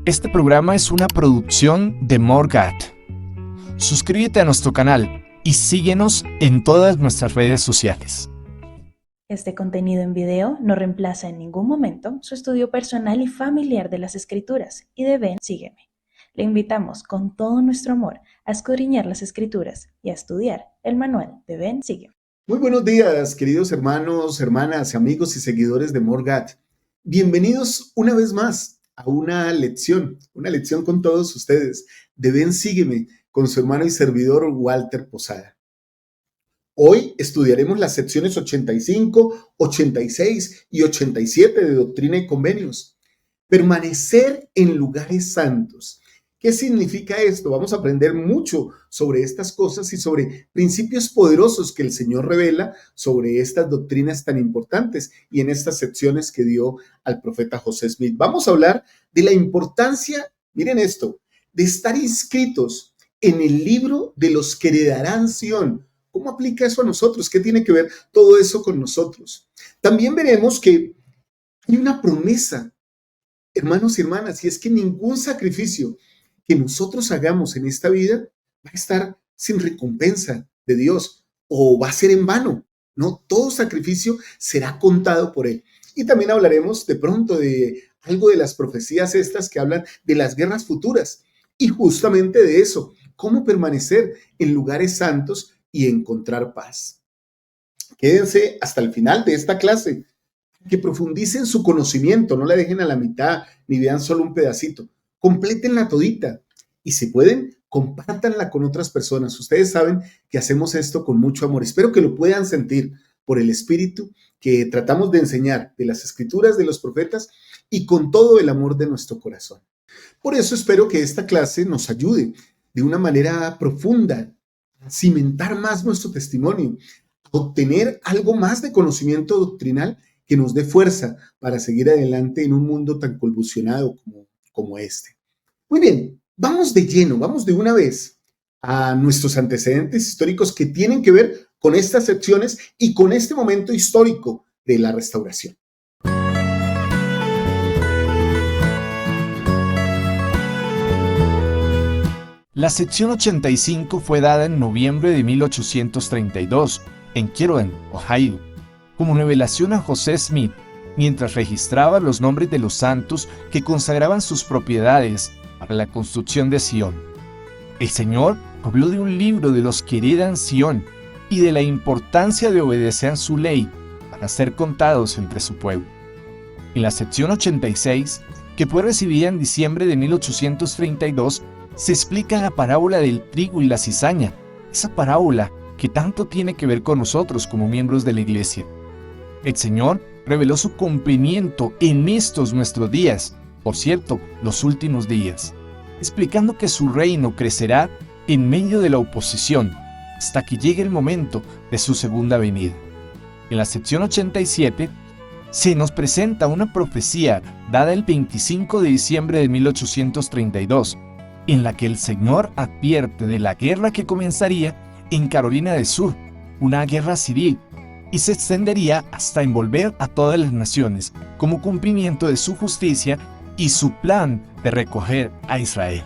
Este programa es una producción de Morgat. Suscríbete a nuestro canal y síguenos en todas nuestras redes sociales. Este contenido en video no reemplaza en ningún momento su estudio personal y familiar de las Escrituras y de Ven, sígueme. Le invitamos con todo nuestro amor a escudriñar las Escrituras y a estudiar el manual de Ven, sígueme. Muy buenos días, queridos hermanos, hermanas, amigos y seguidores de Morgat. Bienvenidos una vez más a una lección con todos ustedes de Ven, sígueme, con su hermano y servidor Walter Posada. Hoy estudiaremos las secciones 85, 86 y 87 de Doctrina y Convenios. Permanecer en lugares santos. ¿Qué significa esto? Vamos a aprender mucho sobre estas cosas y sobre principios poderosos que el Señor revela sobre estas doctrinas tan importantes y en estas secciones que dio al profeta José Smith. Vamos a hablar de la importancia, miren esto, de estar inscritos en el libro de los que heredarán Sión. ¿Cómo aplica eso a nosotros? ¿Qué tiene que ver todo eso con nosotros? También veremos que hay una promesa, hermanos y hermanas, y es que ningún sacrificio que nosotros hagamos en esta vida va a estar sin recompensa de Dios o va a ser en vano. No, todo sacrificio será contado por Él. Y también hablaremos de pronto de algo de las profecías estas que hablan de las guerras futuras y justamente de eso, cómo permanecer en lugares santos y encontrar paz. Quédense hasta el final de esta clase, que profundicen su conocimiento, no la dejen a la mitad ni vean solo un pedacito. Complétenla todita y si pueden, compártanla con otras personas. Ustedes saben que hacemos esto con mucho amor. Espero que lo puedan sentir por el espíritu que tratamos de enseñar de las escrituras de los profetas y con todo el amor de nuestro corazón. Por eso espero que esta clase nos ayude de una manera profunda a cimentar más nuestro testimonio, a obtener algo más de conocimiento doctrinal que nos dé fuerza para seguir adelante en un mundo tan convulsionado como este. Muy bien, vamos de lleno, vamos de una vez a nuestros antecedentes históricos que tienen que ver con estas secciones y con este momento histórico de la restauración. La sección 85 fue dada en noviembre de 1832 en Kerouan, Ohio, como revelación a José Smith, mientras registraba los nombres de los santos que consagraban sus propiedades para la construcción de Sión. El Señor habló de un libro de los que heredan Sión y de la importancia de obedecer su ley para ser contados entre su pueblo. En la sección 86, que fue recibida en diciembre de 1832, se explica la parábola del trigo y la cizaña, esa parábola que tanto tiene que ver con nosotros como miembros de la iglesia. El Señor reveló su cumplimiento en estos nuestros días, por cierto, los últimos días, explicando que su reino crecerá en medio de la oposición hasta que llegue el momento de su segunda venida. En la sección 87 se nos presenta una profecía dada el 25 de diciembre de 1832, en la que el Señor advierte de la guerra que comenzaría en Carolina del Sur, una guerra civil, y se extendería hasta envolver a todas las naciones como cumplimiento de su justicia y su plan de recoger a Israel.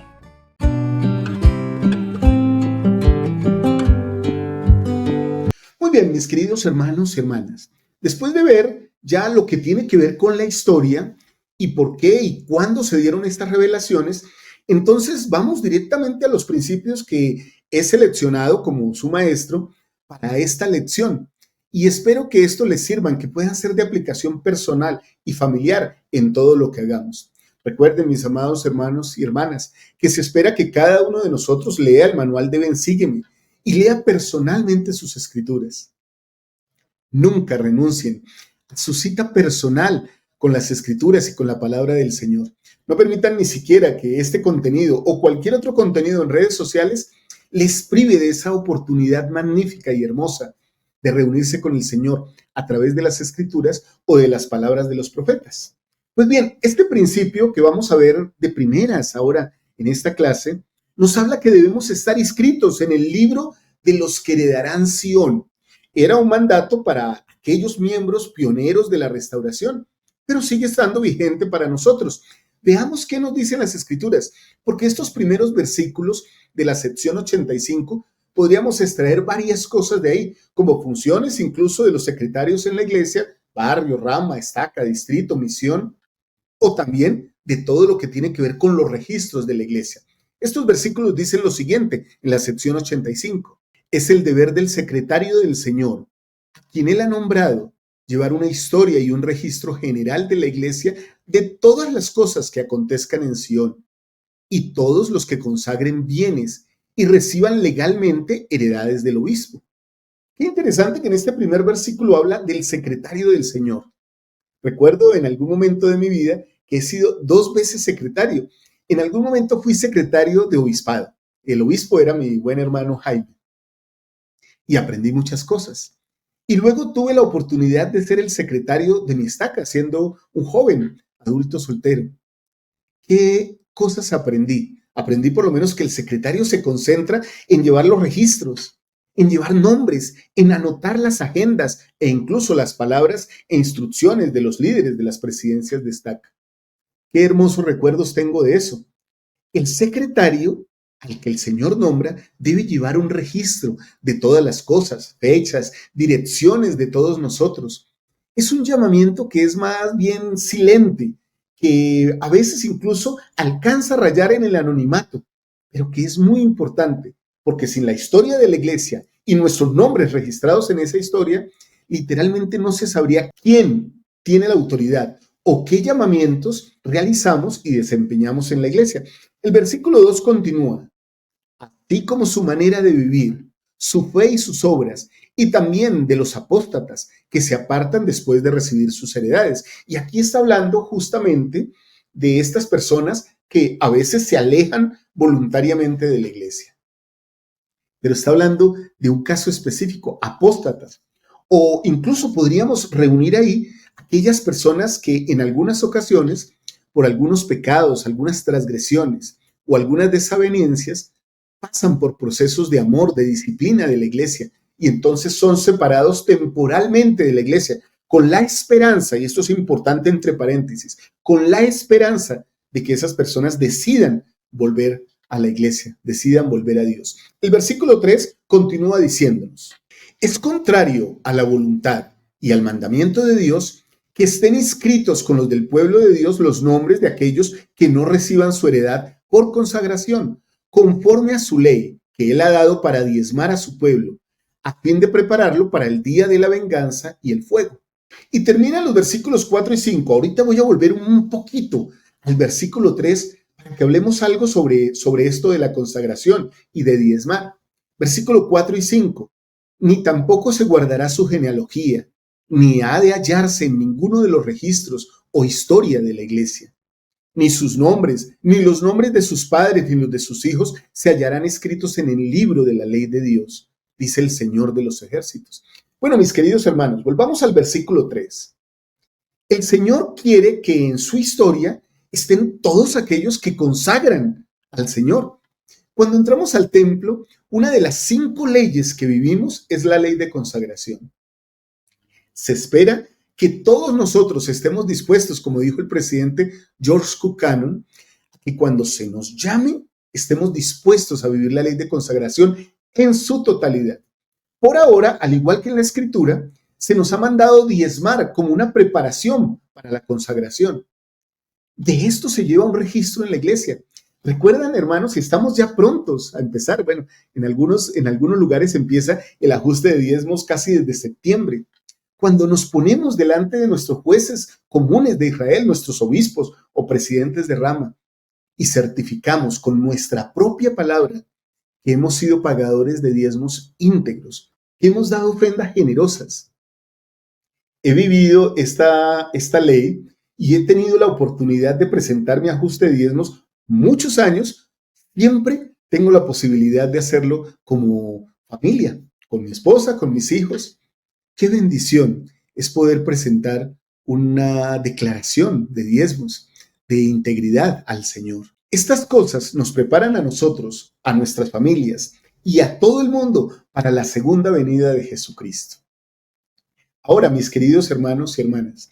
Muy bien, mis queridos hermanos y hermanas, después de ver ya lo que tiene que ver con la historia y por qué y cuándo se dieron estas revelaciones, entonces vamos directamente a los principios que he seleccionado como su maestro para esta lección. Y espero que esto les sirvan, que puedan ser de aplicación personal y familiar en todo lo que hagamos. Recuerden, mis amados hermanos y hermanas, que se espera que cada uno de nosotros lea el manual de Ven, sígueme y lea personalmente sus escrituras. Nunca renuncien a su cita personal con las escrituras y con la palabra del Señor. No permitan ni siquiera que este contenido o cualquier otro contenido en redes sociales les prive de esa oportunidad magnífica y hermosa de reunirse con el Señor a través de las escrituras o de las palabras de los profetas. Pues bien, este principio que vamos a ver de primeras ahora en esta clase, nos habla que debemos estar inscritos en el libro de los que heredarán Sión. Era un mandato para aquellos miembros pioneros de la restauración, pero sigue estando vigente para nosotros. Veamos qué nos dicen las Escrituras, porque estos primeros versículos de la sección 85 podríamos extraer varias cosas de ahí, como funciones incluso de los secretarios en la iglesia, barrio, rama, estaca, distrito, misión, o también de todo lo que tiene que ver con los registros de la iglesia. Estos versículos dicen lo siguiente en la sección 85. Es el deber del secretario del Señor, a quien él ha nombrado, llevar una historia y un registro general de la iglesia de todas las cosas que acontezcan en Sión y todos los que consagren bienes y reciban legalmente heredades del obispo. Qué interesante que en este primer versículo habla del secretario del Señor. Recuerdo en algún momento de mi vida que he sido 2 veces secretario. En algún momento fui secretario de obispado. El obispo era mi buen hermano Jaime. Y aprendí muchas cosas. Y luego tuve la oportunidad de ser el secretario de mi estaca, siendo un joven adulto soltero. ¿Qué cosas aprendí? Aprendí por lo menos que el secretario se concentra en llevar los registros, en llevar nombres, en anotar las agendas e incluso las palabras e instrucciones de los líderes de las presidencias de estaca. Qué hermosos recuerdos tengo de eso. El secretario al que el Señor nombra debe llevar un registro de todas las cosas, fechas, direcciones de todos nosotros. Es un llamamiento que es más bien silente, que a veces incluso alcanza a rayar en el anonimato, pero que es muy importante, porque sin la historia de la iglesia y nuestros nombres registrados en esa historia, literalmente no se sabría quién tiene la autoridad o qué llamamientos realizamos y desempeñamos en la iglesia. El versículo 2 continúa, así como su manera de vivir, su fe y sus obras, y también de los apóstatas que se apartan después de recibir sus heredades. Y aquí está hablando justamente de estas personas que a veces se alejan voluntariamente de la iglesia. Pero está hablando de un caso específico, apóstatas. O incluso podríamos reunir ahí aquellas personas que en algunas ocasiones, por algunos pecados, algunas transgresiones o algunas desavenencias, pasan por procesos de amor, de disciplina de la iglesia, y entonces son separados temporalmente de la iglesia, con la esperanza, y esto es importante entre paréntesis, con la esperanza de que esas personas decidan volver a la iglesia, decidan volver a Dios. El versículo 3 continúa diciéndonos, es contrario a la voluntad y al mandamiento de Dios que estén inscritos con los del pueblo de Dios los nombres de aquellos que no reciban su heredad por consagración, conforme a su ley que él ha dado para diezmar a su pueblo, a fin de prepararlo para el día de la venganza y el fuego. Y terminan los versículos 4 y 5. Ahorita voy a volver un poquito al versículo 3 para que hablemos algo sobre esto de la consagración y de diezmar. Versículo 4 y 5. Ni tampoco se guardará su genealogía, ni ha de hallarse en ninguno de los registros o historia de la iglesia. Ni sus nombres, ni los nombres de sus padres, ni los de sus hijos se hallarán escritos en el libro de la ley de Dios, dice el Señor de los ejércitos. Bueno, mis queridos hermanos, volvamos al versículo 3. El Señor quiere que en su historia estén todos aquellos que consagran al Señor. Cuando entramos al templo, una de las 5 leyes que vivimos es la ley de consagración. Se espera que todos nosotros estemos dispuestos, como dijo el presidente George Buchanan, que cuando se nos llame, estemos dispuestos a vivir la ley de consagración en su totalidad. Por ahora, al igual que en la Escritura, se nos ha mandado diezmar como una preparación para la consagración. De esto se lleva un registro en la iglesia. Recuerdan, hermanos, si estamos ya prontos a empezar, bueno, en algunos lugares empieza el ajuste de diezmos casi desde septiembre. Cuando nos ponemos delante de nuestros jueces comunes de Israel, nuestros obispos o presidentes de rama, y certificamos con nuestra propia palabra que hemos sido pagadores de diezmos íntegros, que hemos dado ofrendas generosas. He vivido esta ley y he tenido la oportunidad de presentar mi ajuste de diezmos muchos años. Siempre tengo la posibilidad de hacerlo como familia, con mi esposa, con mis hijos. Qué bendición es poder presentar una declaración de diezmos, de integridad al Señor. Estas cosas nos preparan a nosotros, a nuestras familias y a todo el mundo para la segunda venida de Jesucristo. Ahora, mis queridos hermanos y hermanas,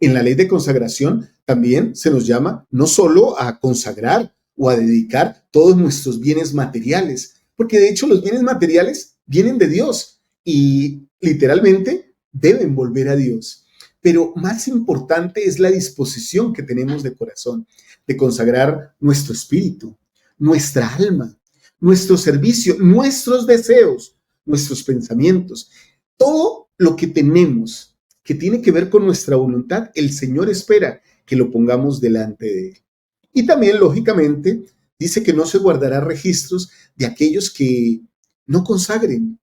En la ley de consagración también se nos llama no solo a consagrar o a dedicar todos nuestros bienes materiales, porque de hecho los bienes materiales vienen de Dios y literalmente deben volver a Dios. Pero más importante es la disposición que tenemos de corazón, de consagrar nuestro espíritu, nuestra alma, nuestro servicio, nuestros deseos, nuestros pensamientos, todo lo que tenemos que tiene que ver con nuestra voluntad, el Señor espera que lo pongamos delante de Él. Y también, lógicamente, dice que no se guardará registros de aquellos que no consagren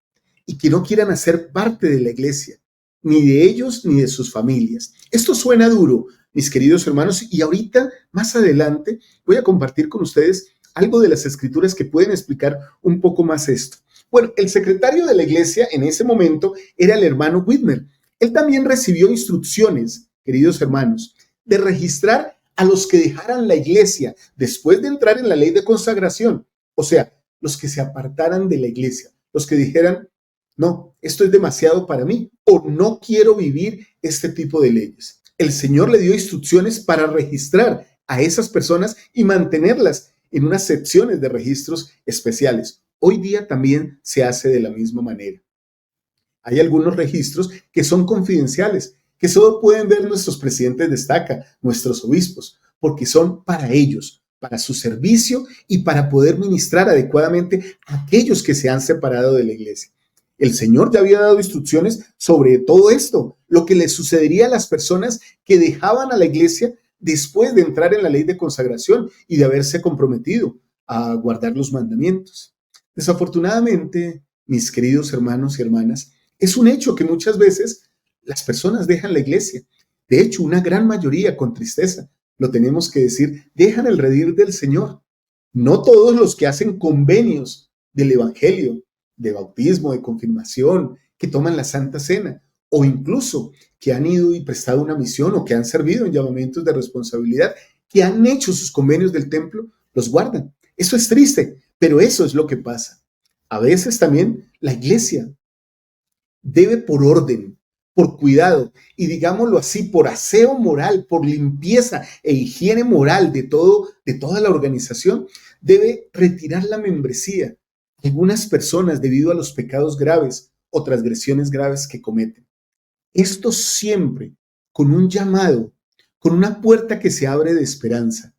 y que no quieran hacer parte de la iglesia, ni de ellos ni de sus familias. Esto suena duro, mis queridos hermanos, y ahorita, más adelante, voy a compartir con ustedes algo de las escrituras que pueden explicar un poco más esto. Bueno, el secretario de la iglesia en ese momento era el hermano Whitmer. Él también recibió instrucciones, queridos hermanos, de registrar a los que dejaran la iglesia después de entrar en la ley de consagración. O sea, los que se apartaran de la iglesia, los que dijeran, no, esto es demasiado para mí o no quiero vivir este tipo de leyes. El Señor le dio instrucciones para registrar a esas personas y mantenerlas en unas secciones de registros especiales. Hoy día también se hace de la misma manera. Hay algunos registros que son confidenciales, que solo pueden ver nuestros presidentes de estaca, nuestros obispos, porque son para ellos, para su servicio y para poder ministrar adecuadamente a aquellos que se han separado de la iglesia. El Señor ya había dado instrucciones sobre todo esto, lo que le sucedería a las personas que dejaban a la iglesia después de entrar en la ley de consagración y de haberse comprometido a guardar los mandamientos. Desafortunadamente, mis queridos hermanos y hermanas, es un hecho que muchas veces las personas dejan la iglesia. De hecho, una gran mayoría, con tristeza, lo tenemos que decir, dejan el redil del Señor. No todos los que hacen convenios del evangelio, de bautismo, de confirmación, que toman la Santa Cena, o incluso que han ido y prestado una misión o que han servido en llamamientos de responsabilidad, que han hecho sus convenios del templo, los guardan. Eso es triste, pero eso es lo que pasa. A veces también la iglesia debe por orden, por cuidado y digámoslo así, por aseo moral, por limpieza e higiene moral de toda la organización, debe retirar la membresía de algunas personas debido a los pecados graves o transgresiones graves que cometen. Esto siempre con un llamado, con una puerta que se abre de esperanza.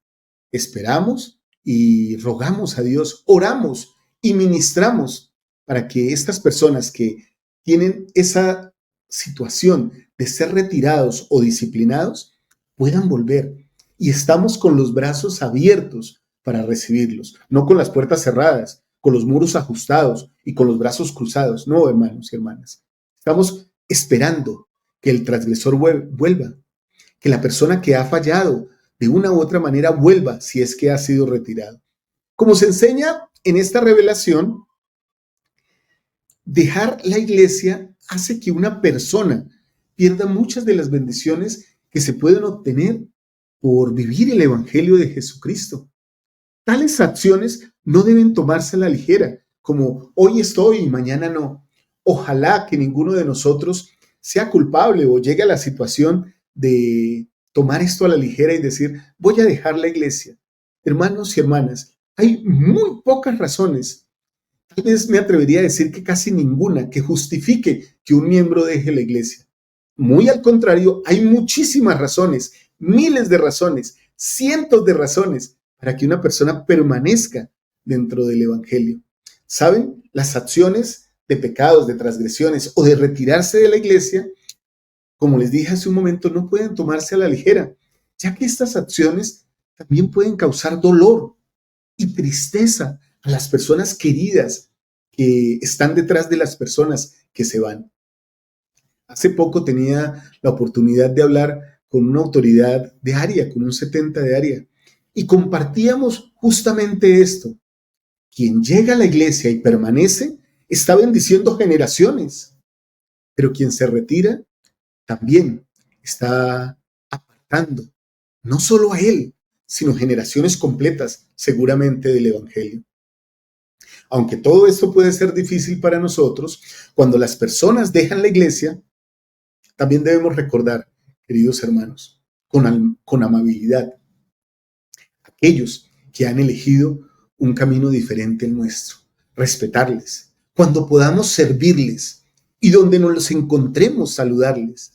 Esperamos y rogamos a Dios, oramos y ministramos para que estas personas que tienen esa situación de ser retirados o disciplinados puedan volver. Y estamos con los brazos abiertos para recibirlos, no con las puertas cerradas, con los muros ajustados y con los brazos cruzados. No, hermanos y hermanas. Estamos esperando que el transgresor vuelva, que la persona que ha fallado de una u otra manera vuelva si es que ha sido retirado. Como se enseña en esta revelación, dejar la iglesia hace que una persona pierda muchas de las bendiciones que se pueden obtener por vivir el evangelio de Jesucristo. Tales acciones no deben tomarse a la ligera, como hoy estoy y mañana no. Ojalá que ninguno de nosotros sea culpable o llegue a la situación de tomar esto a la ligera y decir, voy a dejar la iglesia. Hermanos y hermanas, hay muy pocas razones, tal vez me atrevería a decir que casi ninguna, que justifique que un miembro deje la iglesia. Muy al contrario, hay muchísimas razones, miles de razones, cientos de razones para que una persona permanezca dentro del evangelio. ¿Saben? Las acciones de pecados, de transgresiones o de retirarse de la iglesia, como les dije hace un momento, no pueden tomarse a la ligera, ya que estas acciones también pueden causar dolor y tristeza a las personas queridas que están detrás de las personas que se van. Hace poco tenía la oportunidad de hablar con una autoridad de área, con un 70 de área, y compartíamos justamente esto. Quien llega a la iglesia y permanece está bendiciendo generaciones, pero quien se retira también está apartando no solo a él, sino generaciones completas seguramente del evangelio. Aunque todo esto puede ser difícil para nosotros, cuando las personas dejan la iglesia, también debemos recordar queridos hermanos, con amabilidad. Aquellos que han elegido un camino diferente al nuestro, respetarles. Cuando podamos servirles y donde nos los encontremos, saludarles.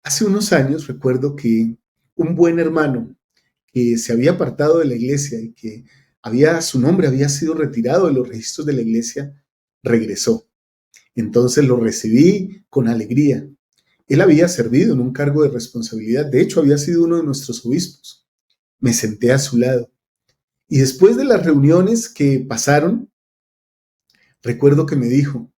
Hace unos años recuerdo que un buen hermano que se había apartado de la iglesia y que su nombre había sido retirado de los registros de la iglesia, regresó. Entonces lo recibí con alegría. Él había servido en un cargo de responsabilidad, de hecho había sido uno de nuestros obispos. Me senté a su lado y después de las reuniones que pasaron, recuerdo que me dijo: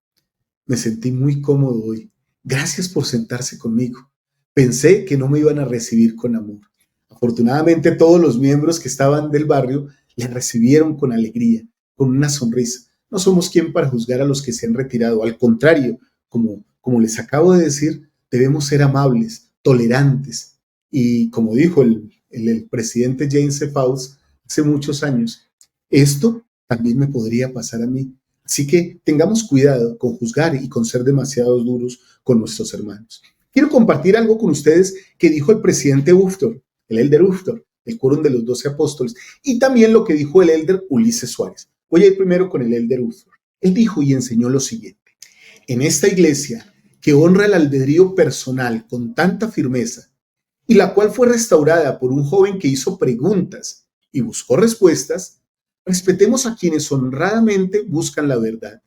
me sentí muy cómodo hoy, gracias por sentarse conmigo. Pensé que no me iban a recibir con amor. Afortunadamente todos los miembros que estaban del barrio le recibieron con alegría, con una sonrisa. No somos quien para juzgar a los que se han retirado. Al contrario, como les acabo de decir, debemos ser amables, tolerantes. Y como dijo el presidente James F. Faust hace muchos años, esto también me podría pasar a mí. Así que tengamos cuidado con juzgar y con ser demasiado duros con nuestros hermanos. Quiero compartir algo con ustedes que dijo el presidente Uftdorf, el elder Uftdorf, el quórum de los 12 apóstoles, y también lo que dijo el elder Ulises Suárez. Voy a ir primero con el elder Uftdorf. Él dijo y enseñó lo siguiente: en esta iglesia que honra el albedrío personal con tanta firmeza y la cual fue restaurada por un joven que hizo preguntas y buscó respuestas, respetemos a quienes honradamente buscan la verdad.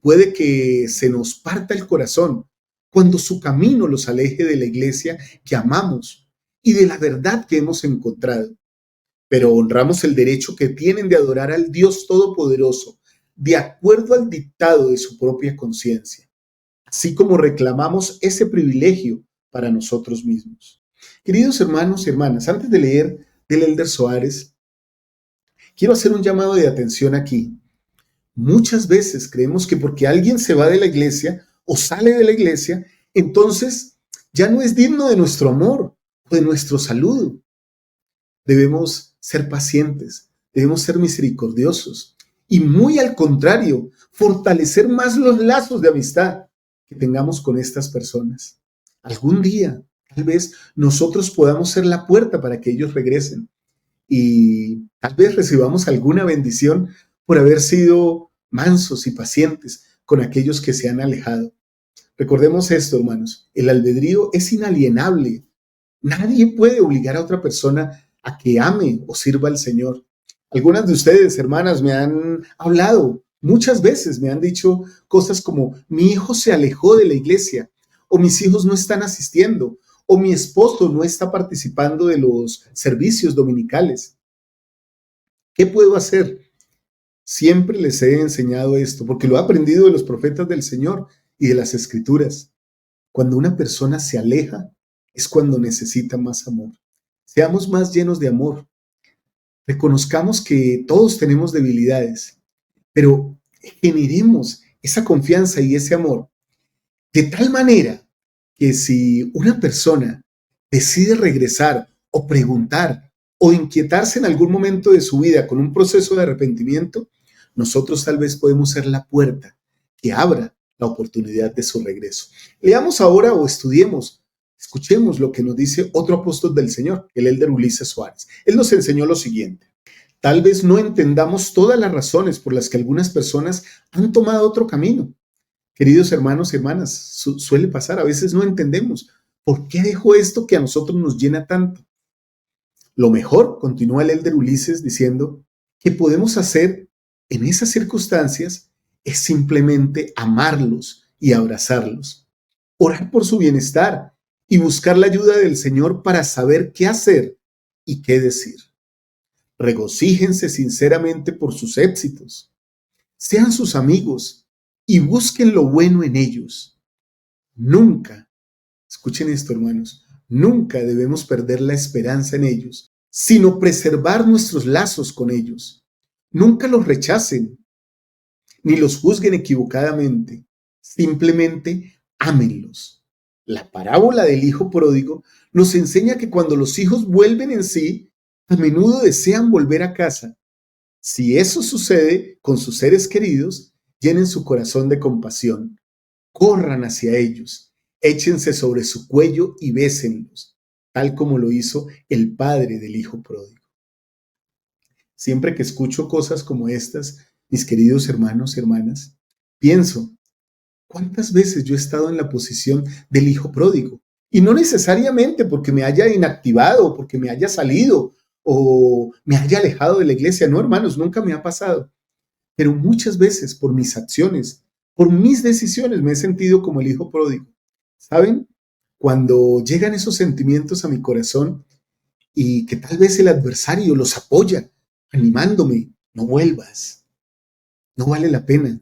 Puede que se nos parta el corazón cuando su camino los aleje de la iglesia que amamos y de la verdad que hemos encontrado. Pero honramos el derecho que tienen de adorar al Dios Todopoderoso, de acuerdo al dictado de su propia conciencia, así como reclamamos ese privilegio para nosotros mismos. Queridos hermanos y hermanas, antes de leer del elder Suárez, quiero hacer un llamado de atención aquí. Muchas veces creemos que porque alguien se va de la iglesia o sale de la iglesia, entonces ya no es digno de nuestro amor o de nuestro saludo. Debemos ser pacientes, debemos ser misericordiosos y muy al contrario, fortalecer más los lazos de amistad que tengamos con estas personas. Algún día, tal vez nosotros podamos ser la puerta para que ellos regresen y tal vez recibamos alguna bendición por haber sido mansos y pacientes con aquellos que se han alejado. Recordemos esto, hermanos, el albedrío es inalienable. Nadie puede obligar a otra persona a que ame o sirva al Señor. Algunas de ustedes, hermanas, me han hablado, muchas veces me han dicho cosas como: mi hijo se alejó de la iglesia, o mis hijos no están asistiendo, o mi esposo no está participando de los servicios dominicales. ¿Qué puedo hacer? Siempre les he enseñado esto, porque lo he aprendido de los profetas del Señor y de las Escrituras. Cuando una persona se aleja, es cuando necesita más amor. Seamos más llenos de amor. Reconozcamos que todos tenemos debilidades, pero generemos esa confianza y ese amor de tal manera que si una persona decide regresar o preguntar o inquietarse en algún momento de su vida con un proceso de arrepentimiento, nosotros tal vez podemos ser la puerta que abra la oportunidad de su regreso. Leamos ahora o escuchemos lo que nos dice otro apóstol del Señor, el elder Ulises Suárez. Él nos enseñó lo siguiente: tal vez no entendamos todas las razones por las que algunas personas han tomado otro camino. Queridos hermanos y hermanas, suele pasar, a veces no entendemos por qué dejó esto que a nosotros nos llena tanto. Lo mejor, continúa el elder Ulises diciendo, que podemos hacer en esas circunstancias es simplemente amarlos y abrazarlos, orar por su bienestar y buscar la ayuda del Señor para saber qué hacer y qué decir. Regocíjense sinceramente por sus éxitos, sean sus amigos y busquen lo bueno en ellos. Nunca, escuchen esto, hermanos, nunca debemos perder la esperanza en ellos, sino preservar nuestros lazos con ellos. Nunca los rechacen, ni los juzguen equivocadamente. Simplemente ámenlos. La parábola del hijo pródigo nos enseña que cuando los hijos vuelven en sí, a menudo desean volver a casa. Si eso sucede con sus seres queridos, llenen su corazón de compasión. Corran hacia ellos échense sobre su cuello y bésenlos, tal como lo hizo el padre del hijo pródigo. Siempre que escucho cosas como estas, mis queridos hermanos y hermanas, pienso, ¿cuántas veces yo he estado en la posición del hijo pródigo? Y no necesariamente porque me haya inactivado, porque me haya salido o me haya alejado de la iglesia. No, hermanos, nunca me ha pasado. Pero muchas veces por mis acciones, por mis decisiones, me he sentido como el hijo pródigo. ¿Saben? Cuando llegan esos sentimientos a mi corazón y que tal vez el adversario los apoya, animándome, no vuelvas, no vale la pena.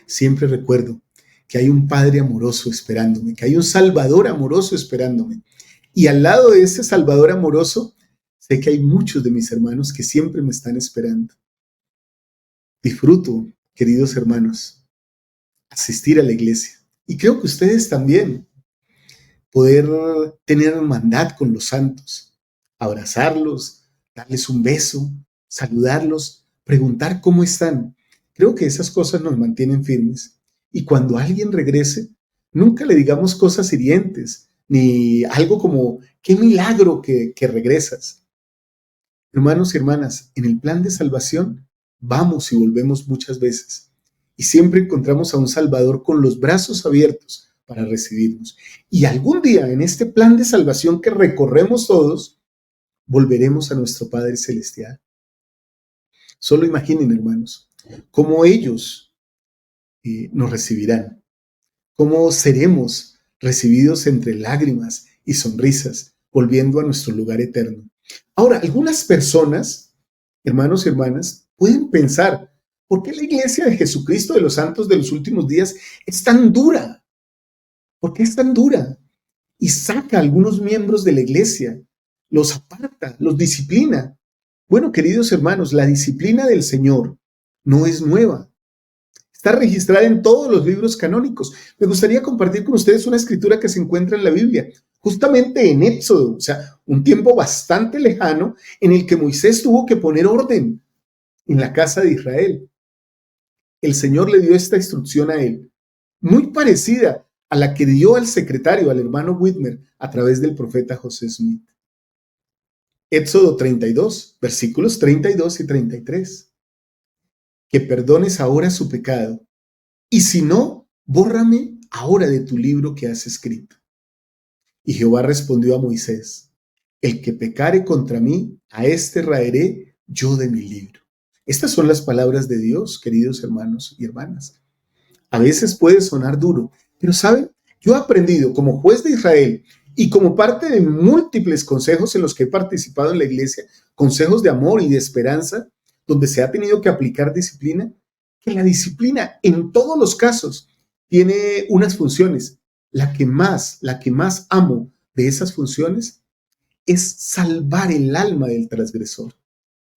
Siempre recuerdo que hay un Padre amoroso esperándome, que hay un Salvador amoroso esperándome. Y al lado de ese Salvador amoroso, sé que hay muchos de mis hermanos que siempre me están esperando. Disfruto, queridos hermanos, asistir a la iglesia. Y creo que ustedes también, poder tener hermandad con los santos, abrazarlos, darles un beso, saludarlos, preguntar cómo están. Creo que esas cosas nos mantienen firmes. Y cuando alguien regrese, nunca le digamos cosas hirientes, ni algo como, qué milagro que regresas. Hermanos y hermanas, en el plan de salvación, vamos y volvemos muchas veces. Y siempre encontramos a un Salvador con los brazos abiertos para recibirnos. Y algún día en este plan de salvación que recorremos todos, volveremos a nuestro Padre Celestial. Solo imaginen, hermanos, cómo ellos nos recibirán, cómo seremos recibidos entre lágrimas y sonrisas, volviendo a nuestro lugar eterno. Ahora, algunas personas, hermanos y hermanas, pueden pensar, ¿por qué la iglesia de Jesucristo de los santos de los últimos días es tan dura? ¿Por qué es tan dura? Y saca a algunos miembros de la iglesia, los aparta, los disciplina. Bueno, queridos hermanos, la disciplina del Señor no es nueva. Está registrada en todos los libros canónicos. Me gustaría compartir con ustedes una escritura que se encuentra en la Biblia, justamente en Éxodo, o sea, un tiempo bastante lejano en el que Moisés tuvo que poner orden en la casa de Israel. El Señor le dio esta instrucción a él, muy parecida a la que dio al secretario, al hermano Whitmer, a través del profeta José Smith. Éxodo 32, versículos 32 y 33. Que perdones ahora su pecado, y si no, bórrame ahora de tu libro que has escrito. Y Jehová respondió a Moisés, el que pecare contra mí, a éste raeré yo de mi libro. Estas son las palabras de Dios, queridos hermanos y hermanas. A veces puede sonar duro, pero ¿saben? Yo he aprendido como juez de Israel y como parte de múltiples consejos en los que he participado en la iglesia, consejos de amor y de esperanza, donde se ha tenido que aplicar disciplina, que la disciplina en todos los casos tiene unas funciones. La que más amo de esas funciones es salvar el alma del transgresor.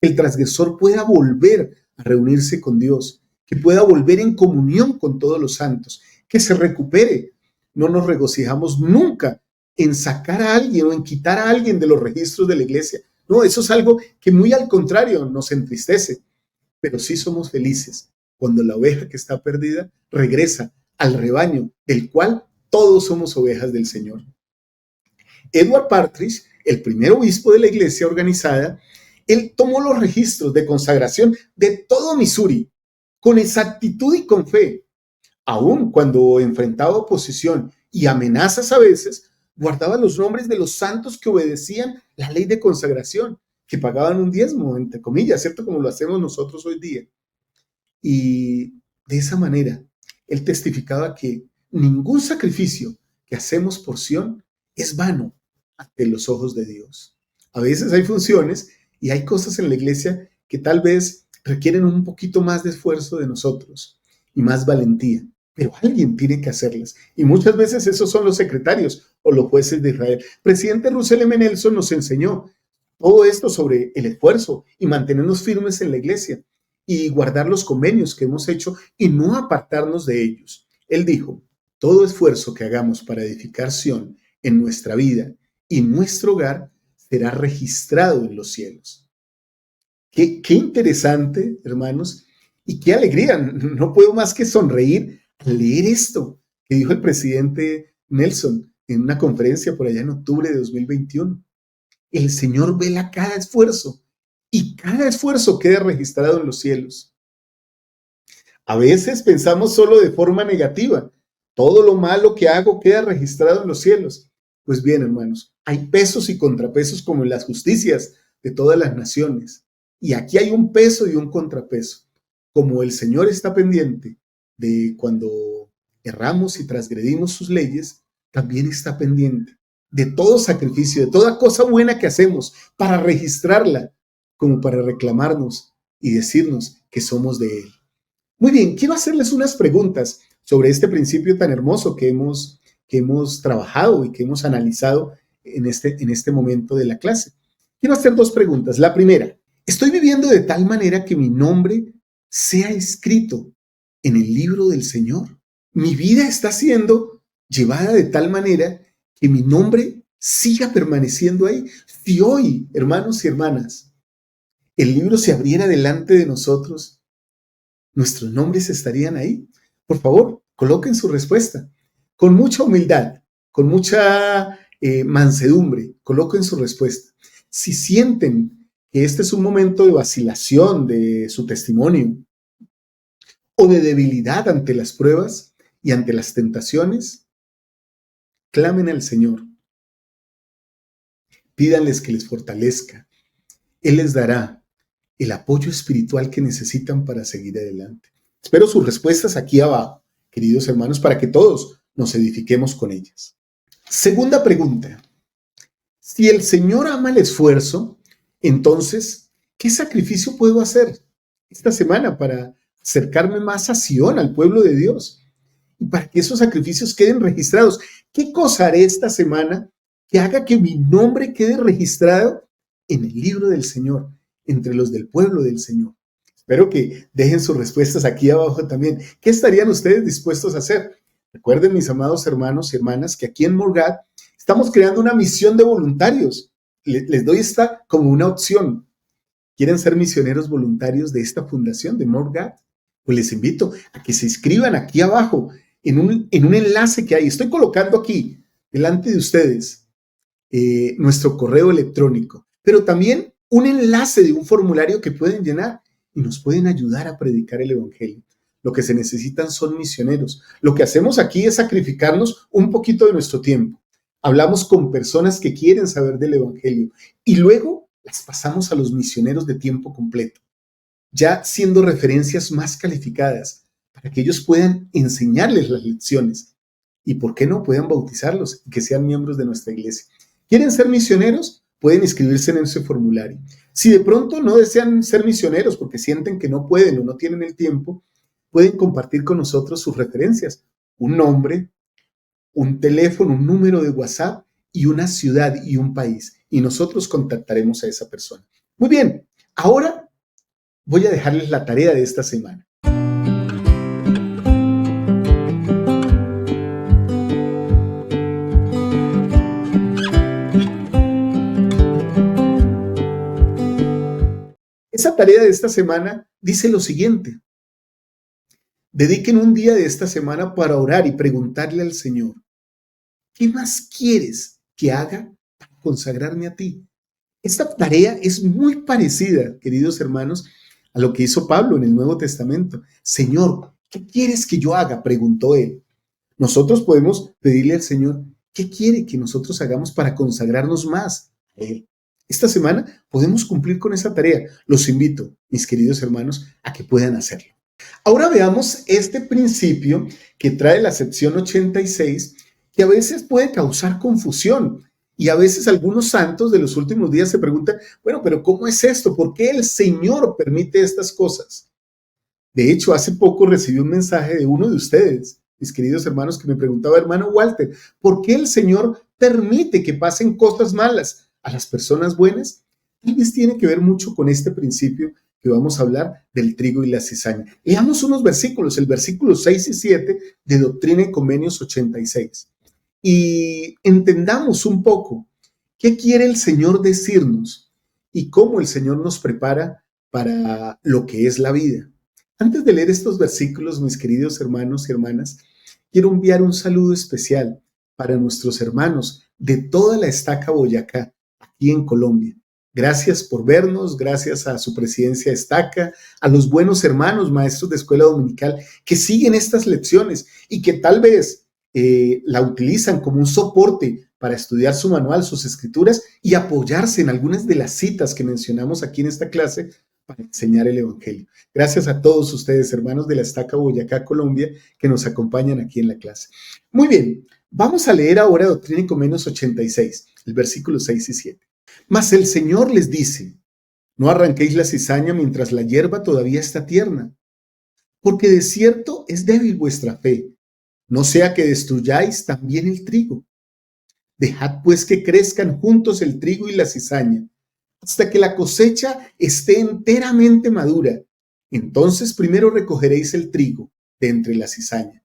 El transgresor pueda volver a reunirse con Dios, que pueda volver en comunión con todos los santos, que se recupere. No nos regocijamos nunca en sacar a alguien o en quitar a alguien de los registros de la iglesia. No, eso es algo que muy al contrario nos entristece, pero sí somos felices cuando la oveja que está perdida regresa al rebaño del cual todos somos ovejas del Señor. Edward Partridge, el primer obispo de la iglesia organizada, él tomó los registros de consagración de todo Missouri con exactitud y con fe. Aun cuando enfrentaba oposición y amenazas a veces, guardaba los nombres de los santos que obedecían la ley de consagración, que pagaban un diezmo, entre comillas, ¿cierto? Como lo hacemos nosotros hoy día. Y de esa manera, él testificaba que ningún sacrificio que hacemos por Sión es vano ante los ojos de Dios. A veces hay funciones y hay cosas en la iglesia que tal vez requieren un poquito más de esfuerzo de nosotros y más valentía, pero alguien tiene que hacerlas. Y muchas veces esos son los secretarios o los jueces de Israel. Presidente Russell M. Nelson nos enseñó todo esto sobre el esfuerzo y mantenernos firmes en la iglesia y guardar los convenios que hemos hecho y no apartarnos de ellos. Él dijo, todo esfuerzo que hagamos para edificar Sión en nuestra vida y nuestro hogar será registrado en los cielos. Qué interesante, hermanos, y qué alegría. No puedo más que sonreír al leer esto, que dijo el presidente Nelson en una conferencia por allá en octubre de 2021. El Señor vela cada esfuerzo y cada esfuerzo queda registrado en los cielos. A veces pensamos solo de forma negativa. Todo lo malo que hago queda registrado en los cielos. Pues bien, hermanos, hay pesos y contrapesos como en las justicias de todas las naciones. Y aquí hay un peso y un contrapeso. Como el Señor está pendiente de cuando erramos y transgredimos sus leyes, también está pendiente de todo sacrificio, de toda cosa buena que hacemos para registrarla, como para reclamarnos y decirnos que somos de Él. Muy bien, quiero hacerles unas preguntas sobre este principio tan hermoso que hemos trabajado y que hemos analizado en este momento de la clase. Quiero hacer dos preguntas. La primera, ¿estoy viviendo de tal manera que mi nombre sea escrito en el libro del Señor? ¿Mi vida está siendo llevada de tal manera que mi nombre siga permaneciendo ahí? Si hoy, hermanos y hermanas, el libro se abriera delante de nosotros, ¿nuestros nombres estarían ahí? Por favor, coloquen su respuesta. Con mucha humildad, con mucha mansedumbre, coloquen su respuesta. Si sienten que este es un momento de vacilación de su testimonio o de debilidad ante las pruebas y ante las tentaciones, clamen al Señor. Pídanles que les fortalezca. Él les dará el apoyo espiritual que necesitan para seguir adelante. Espero sus respuestas aquí abajo, queridos hermanos, para que todos nos edifiquemos con ellas. Segunda pregunta. Si el Señor ama el esfuerzo, entonces, ¿qué sacrificio puedo hacer esta semana para acercarme más a Sion, al pueblo de Dios? Y para que esos sacrificios queden registrados. ¿Qué cosa haré esta semana que haga que mi nombre quede registrado en el libro del Señor, entre los del pueblo del Señor? Espero que dejen sus respuestas aquí abajo también. ¿Qué estarían ustedes dispuestos a hacer? Recuerden, mis amados hermanos y hermanas, que aquí en Morgat estamos creando una misión de voluntarios. Les doy esta como una opción. ¿Quieren ser misioneros voluntarios de esta fundación de Morgat? Pues les invito a que se inscriban aquí abajo en un enlace que hay. Estoy colocando aquí delante de ustedes nuestro correo electrónico, pero también un enlace de un formulario que pueden llenar y nos pueden ayudar a predicar el evangelio. Lo que se necesitan son misioneros. Lo que hacemos aquí es sacrificarnos un poquito de nuestro tiempo. Hablamos con personas que quieren saber del evangelio y luego las pasamos a los misioneros de tiempo completo, ya siendo referencias más calificadas para que ellos puedan enseñarles las lecciones y, ¿por qué no?, puedan bautizarlos y que sean miembros de nuestra iglesia. ¿Quieren ser misioneros? Pueden inscribirse en ese formulario. Si de pronto no desean ser misioneros porque sienten que no pueden o no tienen el tiempo, pueden compartir con nosotros sus referencias, un nombre, un teléfono, un número de WhatsApp y una ciudad y un país, y nosotros contactaremos a esa persona. Muy bien, ahora voy a dejarles la tarea de esta semana. Esa tarea de esta semana dice lo siguiente: dediquen un día de esta semana para orar y preguntarle al Señor, ¿qué más quieres que haga para consagrarme a ti? Esta tarea es muy parecida, queridos hermanos, a lo que hizo Pablo en el Nuevo Testamento. Señor, ¿qué quieres que yo haga?, preguntó él. Nosotros podemos pedirle al Señor, ¿qué quiere que nosotros hagamos para consagrarnos más a Él? Esta semana podemos cumplir con esa tarea. Los invito, mis queridos hermanos, a que puedan hacerlo. Ahora veamos este principio que trae la sección 86, que a veces puede causar confusión. Y a veces algunos santos de los últimos días se preguntan, bueno, pero ¿cómo es esto? ¿Por qué el Señor permite estas cosas? De hecho, hace poco recibí un mensaje de uno de ustedes, mis queridos hermanos, que me preguntaba, hermano Walter, ¿por qué el Señor permite que pasen cosas malas a las personas buenas? Tal vez tiene que ver mucho con este principio que vamos a hablar del trigo y la cizaña. Leamos unos versículos, el versículo 6 y 7 de Doctrina y Convenios 86. Y entendamos un poco qué quiere el Señor decirnos y cómo el Señor nos prepara para lo que es la vida. Antes de leer estos versículos, mis queridos hermanos y hermanas, quiero enviar un saludo especial para nuestros hermanos de toda la Estaca Boyacá, aquí en Colombia. Gracias por vernos, gracias a su presidencia Estaca, a los buenos hermanos maestros de escuela dominical que siguen estas lecciones y que tal vez la utilizan como un soporte para estudiar su manual, sus escrituras y apoyarse en algunas de las citas que mencionamos aquí en esta clase para enseñar el Evangelio. Gracias a todos ustedes, hermanos de la Estaca Boyacá, Colombia, que nos acompañan aquí en la clase. Muy bien, vamos a leer ahora Doctrina y Convenios 86, el versículo 6 y 7. Mas el Señor les dice, no arranquéis la cizaña mientras la hierba todavía está tierna, porque de cierto es débil vuestra fe, no sea que destruyáis también el trigo. Dejad pues que crezcan juntos el trigo y la cizaña, hasta que la cosecha esté enteramente madura. Entonces primero recogeréis el trigo de entre la cizaña,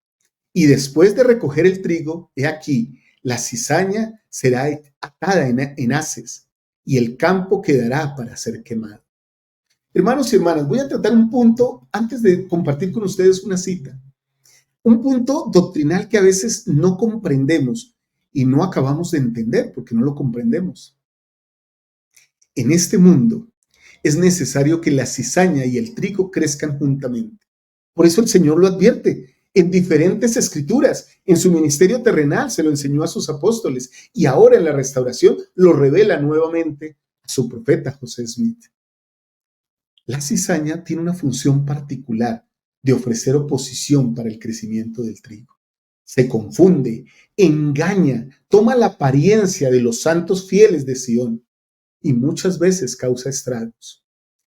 y después de recoger el trigo, he aquí, la cizaña será atada en haces, y el campo quedará para ser quemado. Hermanos y hermanas, voy a tratar un punto antes de compartir con ustedes una cita. Un punto doctrinal que a veces no comprendemos y no acabamos de entender porque no lo comprendemos. En este mundo es necesario que la cizaña y el trigo crezcan juntamente. Por eso el Señor lo advierte en diferentes escrituras. En su ministerio terrenal se lo enseñó a sus apóstoles y ahora en la restauración lo revela nuevamente a su profeta José Smith. La cizaña tiene una función particular de ofrecer oposición para el crecimiento del trigo. Se confunde, engaña, toma la apariencia de los santos fieles de Sión y muchas veces causa estragos.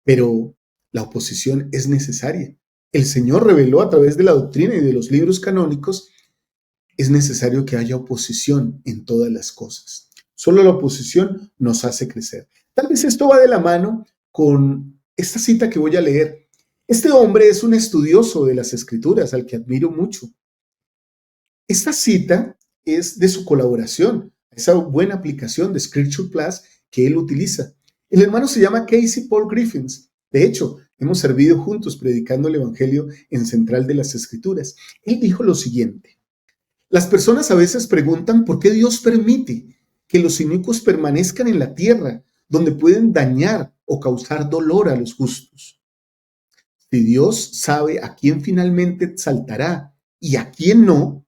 Pero la oposición es necesaria. El Señor reveló a través de la doctrina y de los libros canónicos, es necesario que haya oposición en todas las cosas. Solo la oposición nos hace crecer. Tal vez esto va de la mano con esta cita que voy a leer. Este hombre es un estudioso de las Escrituras al que admiro mucho. Esta cita es de su colaboración, esa buena aplicación de Scripture Plus que él utiliza. El hermano se llama Casey Paul Griffiths. De hecho, hemos servido juntos predicando el Evangelio en Central de las Escrituras. Él dijo lo siguiente: las personas a veces preguntan por qué Dios permite que los inicuos permanezcan en la tierra, donde pueden dañar o causar dolor a los justos. Si Dios sabe a quién finalmente exaltará y a quién no,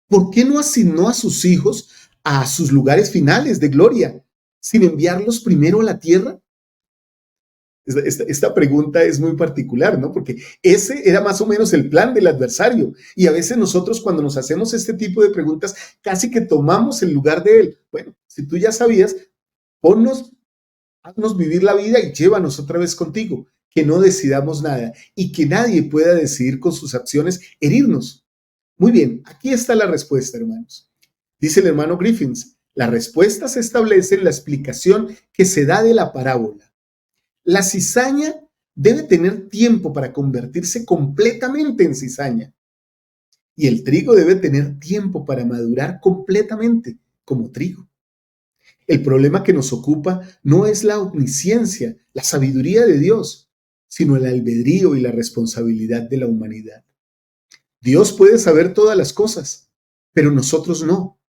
¿por qué no asignó a sus hijos a sus lugares finales de gloria, sin enviarlos primero a la tierra? Esta pregunta es muy particular, ¿no? Porque ese era más o menos el plan del adversario. Y a veces nosotros cuando nos hacemos este tipo de preguntas, casi que tomamos el lugar de él. Bueno, si tú ya sabías, haznos vivir la vida y llévanos otra vez contigo. Que no decidamos nada y que nadie pueda decidir con sus acciones herirnos. Muy bien, aquí está la respuesta, hermanos. Dice el hermano Griffiths, la respuesta se establece en la explicación que se da de la parábola. La cizaña debe tener tiempo para convertirse completamente en cizaña y el trigo debe tener tiempo para madurar completamente como trigo. El problema que nos ocupa no es la omnisciencia, la sabiduría de Dios, sino el albedrío y la responsabilidad de la humanidad. Dios puede saber todas las cosas, pero nosotros no.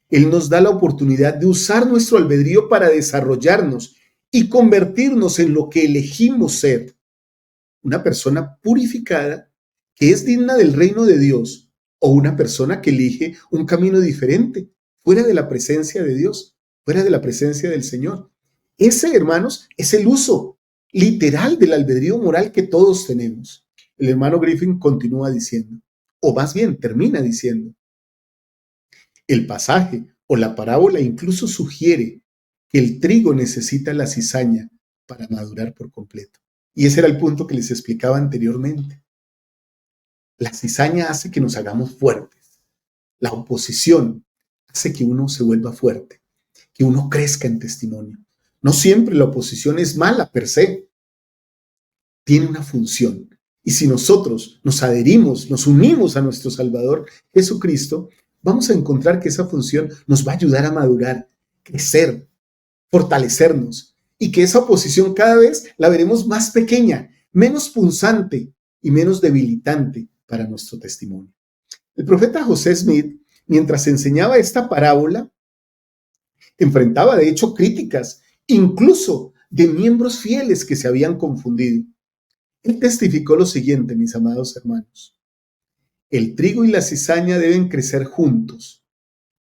Él nos da la oportunidad de usar nuestro albedrío para desarrollarnos y convertirnos en lo que elegimos ser, una persona purificada que es digna del reino de Dios o una persona que elige un camino diferente, fuera de la presencia de Dios, fuera de la presencia del Señor. Ese, hermanos, es el uso literal del albedrío moral que todos tenemos. El hermano Griffin continúa diciendo, o más bien termina diciendo, el pasaje o la parábola incluso sugiere que el trigo necesita la cizaña para madurar por completo. Y ese era el punto que les explicaba anteriormente. La cizaña hace que nos hagamos fuertes. La oposición hace que uno se vuelva fuerte, que uno crezca en testimonio. No siempre la oposición es mala per se. Tiene una función. Y si nosotros nos adherimos, nos unimos a nuestro Salvador Jesucristo, vamos a encontrar que esa función nos va a ayudar a madurar, crecer, fortalecernos y que esa oposición cada vez la veremos más pequeña, menos punzante y menos debilitante para nuestro testimonio. El profeta José Smith, mientras enseñaba esta parábola, enfrentaba de hecho críticas, incluso de miembros fieles que se habían confundido. Él testificó lo siguiente, mis amados hermanos: el trigo y la cizaña deben crecer juntos,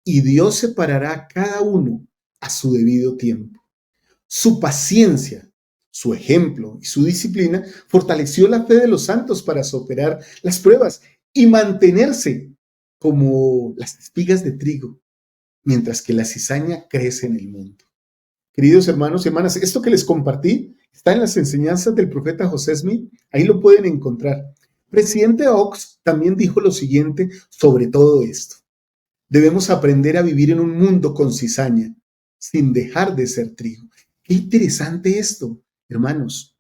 y Dios separará a cada uno a su debido tiempo. Su paciencia, su ejemplo y su disciplina fortaleció la fe de los santos para superar las pruebas y mantenerse como las espigas de trigo, mientras que la cizaña crece en el mundo. Queridos hermanos y hermanas, esto que les compartí está en las enseñanzas del profeta José Smith, ahí lo pueden encontrar. Presidente Oaks también dijo lo siguiente sobre todo esto: debemos aprender a vivir en un mundo con cizaña, sin dejar de ser trigo. Qué interesante esto, hermanos.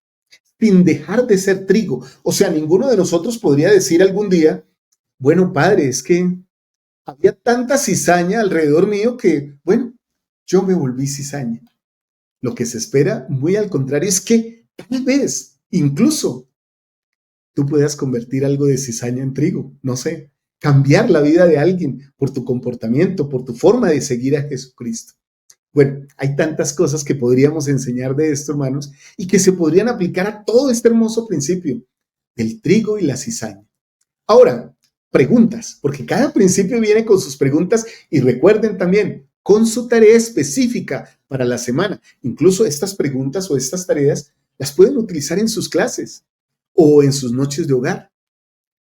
Sin dejar de ser trigo. O sea, ninguno de nosotros podría decir algún día, bueno, padre, es que había tanta cizaña alrededor mío que, bueno, yo me volví cizaña. Lo que se espera, muy al contrario, es que tal vez, incluso, tú puedas convertir algo de cizaña en trigo. No sé, cambiar la vida de alguien por tu comportamiento, por tu forma de seguir a Jesucristo. Bueno, hay tantas cosas que podríamos enseñar de esto, hermanos, y que se podrían aplicar a todo este hermoso principio del trigo y la cizaña. Ahora, preguntas, porque cada principio viene con sus preguntas, y recuerden también, con su tarea específica para la semana. Incluso estas preguntas o estas tareas las pueden utilizar en sus clases o en sus noches de hogar.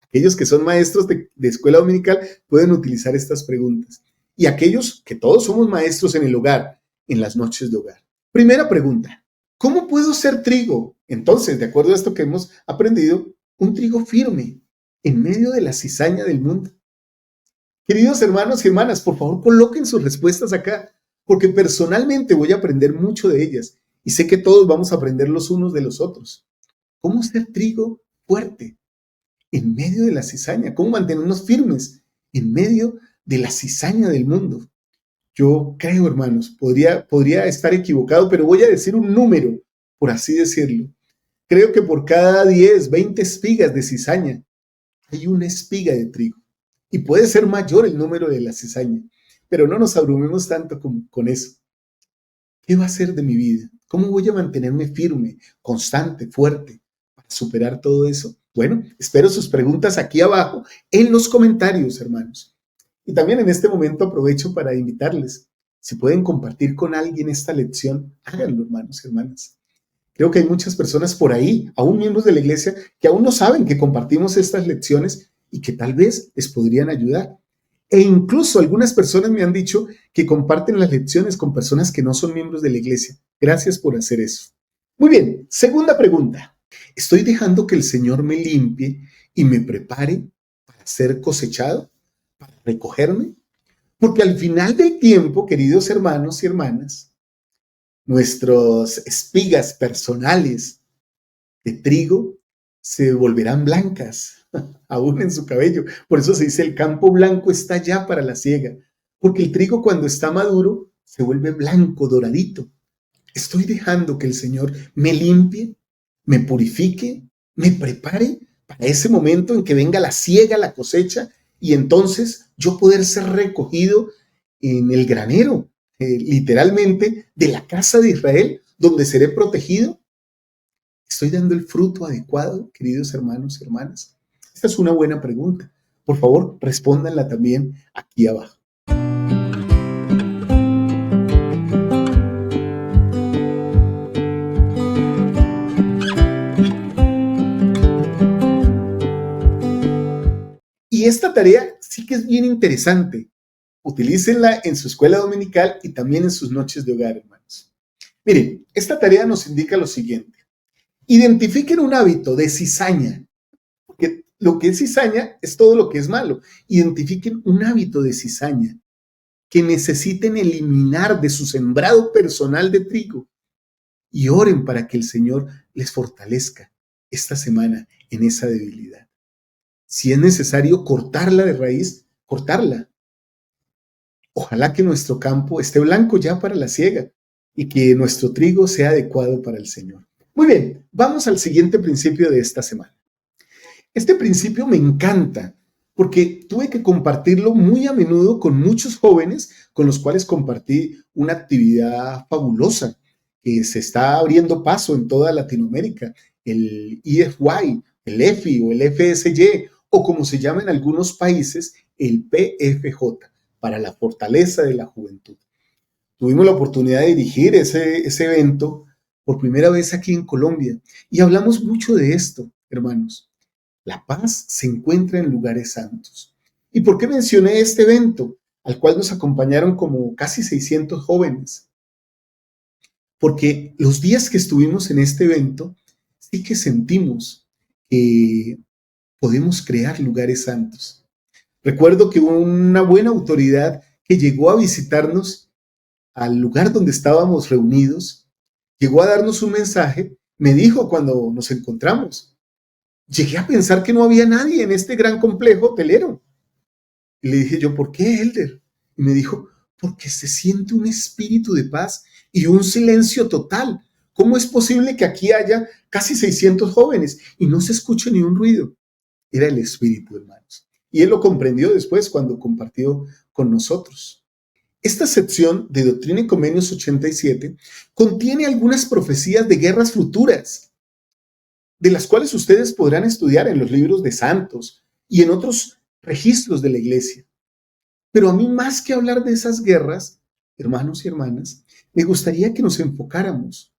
Aquellos que son maestros de escuela dominical pueden utilizar estas preguntas. Y aquellos que todos somos maestros en el hogar, en las noches de hogar. Primera pregunta: ¿cómo puedo ser trigo? Entonces, de acuerdo a esto que hemos aprendido, un trigo firme en medio de la cizaña del mundo. Queridos hermanos y hermanas, por favor coloquen sus respuestas acá, porque personalmente voy a aprender mucho de ellas y sé que todos vamos a aprender los unos de los otros. ¿Cómo ser trigo fuerte en medio de la cizaña? ¿Cómo mantenernos firmes en medio de la cizaña del mundo? Yo creo, hermanos, podría estar equivocado, pero voy a decir un número, por así decirlo. Creo que por cada 10, 20 espigas de cizaña hay una espiga de trigo. Y puede ser mayor el número de la cizaña, pero no nos abrumemos tanto con eso. ¿Qué va a ser de mi vida? ¿Cómo voy a mantenerme firme, constante, fuerte para superar todo eso? Bueno, espero sus preguntas aquí abajo en los comentarios, hermanos. Y también en este momento aprovecho para invitarles, si pueden compartir con alguien esta lección, háganlo, hermanos y hermanas. Creo que hay muchas personas por ahí, aún miembros de la iglesia, que aún no saben que compartimos estas lecciones y que tal vez les podrían ayudar. E incluso algunas personas me han dicho que comparten las lecciones con personas que no son miembros de la iglesia. Gracias por hacer eso. Muy bien, segunda pregunta. ¿Estoy dejando que el Señor me limpie y me prepare para ser cosechado, para recogerme? Porque al final del tiempo, queridos hermanos y hermanas, nuestras espigas personales de trigo se volverán blancas, aún en su cabello. Por eso se dice: el campo blanco está ya para la siega, porque el trigo cuando está maduro se vuelve blanco, doradito. Estoy dejando que el Señor me limpie, me purifique, me prepare para ese momento en que venga la siega, la cosecha, y entonces yo poder ser recogido en el granero, literalmente, de la casa de Israel, donde seré protegido. ¿Estoy dando el fruto adecuado, queridos hermanos y hermanas? Esta es una buena pregunta. Por favor, respóndanla también aquí abajo. Y esta tarea sí que es bien interesante. Utilícenla en su escuela dominical y también en sus noches de hogar, hermanos. Miren, esta tarea nos indica lo siguiente. Identifiquen un hábito de cizaña, porque lo que es cizaña es todo lo que es malo. Identifiquen un hábito de cizaña que necesiten eliminar de su sembrado personal de trigo y oren para que el Señor les fortalezca esta semana en esa debilidad. Si es necesario cortarla de raíz, cortarla. Ojalá que nuestro campo esté blanco ya para la siega y que nuestro trigo sea adecuado para el Señor. Muy bien, vamos al siguiente principio de esta semana. Este principio me encanta porque tuve que compartirlo muy a menudo con muchos jóvenes con los cuales compartí una actividad fabulosa que se está abriendo paso en toda Latinoamérica, el EFY, el EFI o el FSY, o como se llama en algunos países, el PFJ, para la fortaleza de la juventud. Tuvimos la oportunidad de dirigir ese evento por primera vez aquí en Colombia y hablamos mucho de esto, hermanos. La paz se encuentra en lugares santos. ¿Y por qué mencioné este evento, al cual nos acompañaron como casi 600 jóvenes? Porque los días que estuvimos en este evento, sí que sentimos que podemos crear lugares santos. Recuerdo que hubo una buena autoridad que llegó a visitarnos al lugar donde estábamos reunidos, llegó a darnos un mensaje, me dijo cuando nos encontramos, llegué a pensar que no había nadie en este gran complejo hotelero. Y le dije yo, ¿por qué, Elder? Y me dijo, porque se siente un espíritu de paz y un silencio total. ¿Cómo es posible que aquí haya casi 600 jóvenes y no se escuche ni un ruido? Era el espíritu, hermanos. Y él lo comprendió después cuando compartió con nosotros. Esta sección de Doctrina y Convenios 87 contiene algunas profecías de guerras futuras, de las cuales ustedes podrán estudiar en los libros de santos y en otros registros de la iglesia. Pero a mí, más que hablar de esas guerras, hermanos y hermanas, me gustaría que nos enfocáramos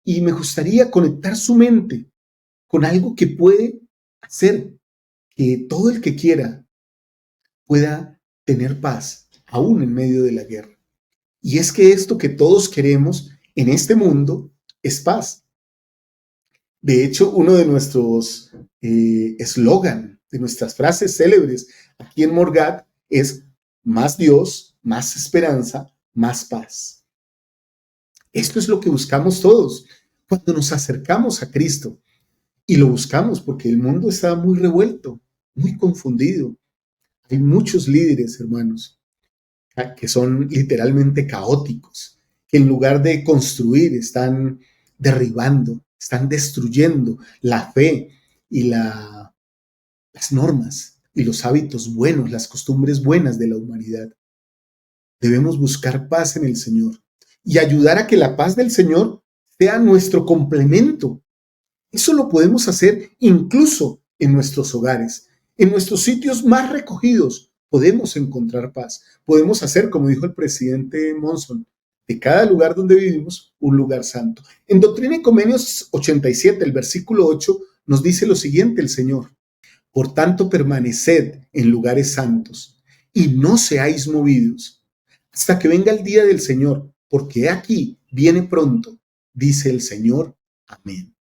y me gustaría conectar su mente con algo que puede hacer que todo el que quiera pueda tener paz, aún en medio de la guerra. Y es que esto que todos queremos en este mundo es paz. De hecho, uno de nuestros eslogan, de nuestras frases célebres aquí en Morgat es más Dios, más esperanza, más paz. Esto es lo que buscamos todos cuando nos acercamos a Cristo. Y lo buscamos porque el mundo está muy revuelto, muy confundido. Hay muchos líderes, hermanos, que son literalmente caóticos, que en lugar de construir están derribando, están destruyendo la fe y las normas y los hábitos buenos, las costumbres buenas de la humanidad. Debemos buscar paz en el Señor y ayudar a que la paz del Señor sea nuestro complemento. Eso lo podemos hacer incluso en nuestros hogares, en nuestros sitios más recogidos. Podemos encontrar paz. Podemos hacer, como dijo el presidente Monson, de cada lugar donde vivimos, un lugar santo. En Doctrina y Convenios 87, el versículo 8, nos dice lo siguiente el Señor. Por tanto, permaneced en lugares santos y no seáis movidos hasta que venga el día del Señor, porque aquí viene pronto, dice el Señor. Amén.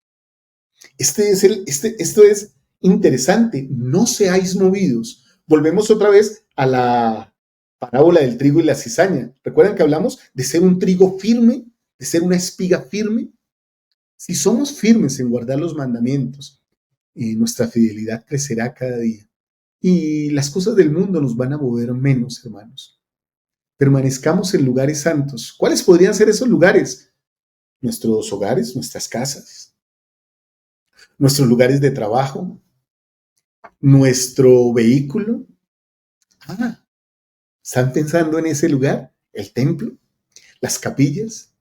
Esto es interesante. No seáis movidos. Volvemos otra vez a la parábola del trigo y la cizaña. ¿Recuerdan que hablamos de ser un trigo firme, de ser una espiga firme? Si somos firmes en guardar los mandamientos, nuestra fidelidad crecerá cada día. Y las cosas del mundo nos van a mover menos, hermanos. Permanezcamos en lugares santos. ¿Cuáles podrían ser esos lugares? Nuestros hogares, nuestras casas, nuestros lugares de trabajo, nuestro vehículo. ¿Están pensando en ese lugar? El templo, las capillas.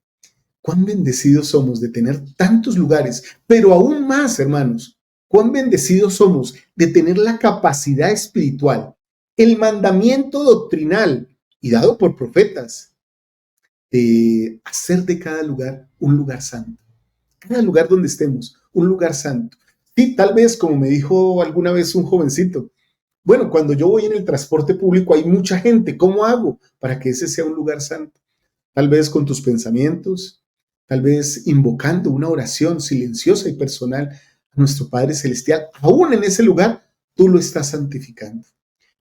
Cuán bendecidos somos de tener tantos lugares, pero aún más, hermanos, cuán bendecidos somos de tener la capacidad espiritual, el mandamiento doctrinal y dado por profetas de hacer de cada lugar un lugar santo. Cada lugar donde estemos, un lugar santo. Sí, tal vez, como me dijo alguna vez un jovencito, bueno, cuando yo voy en el transporte público hay mucha gente, ¿cómo hago para que ese sea un lugar santo? Tal vez con tus pensamientos, tal vez invocando una oración silenciosa y personal a nuestro Padre Celestial. Aún en ese lugar, tú lo estás santificando.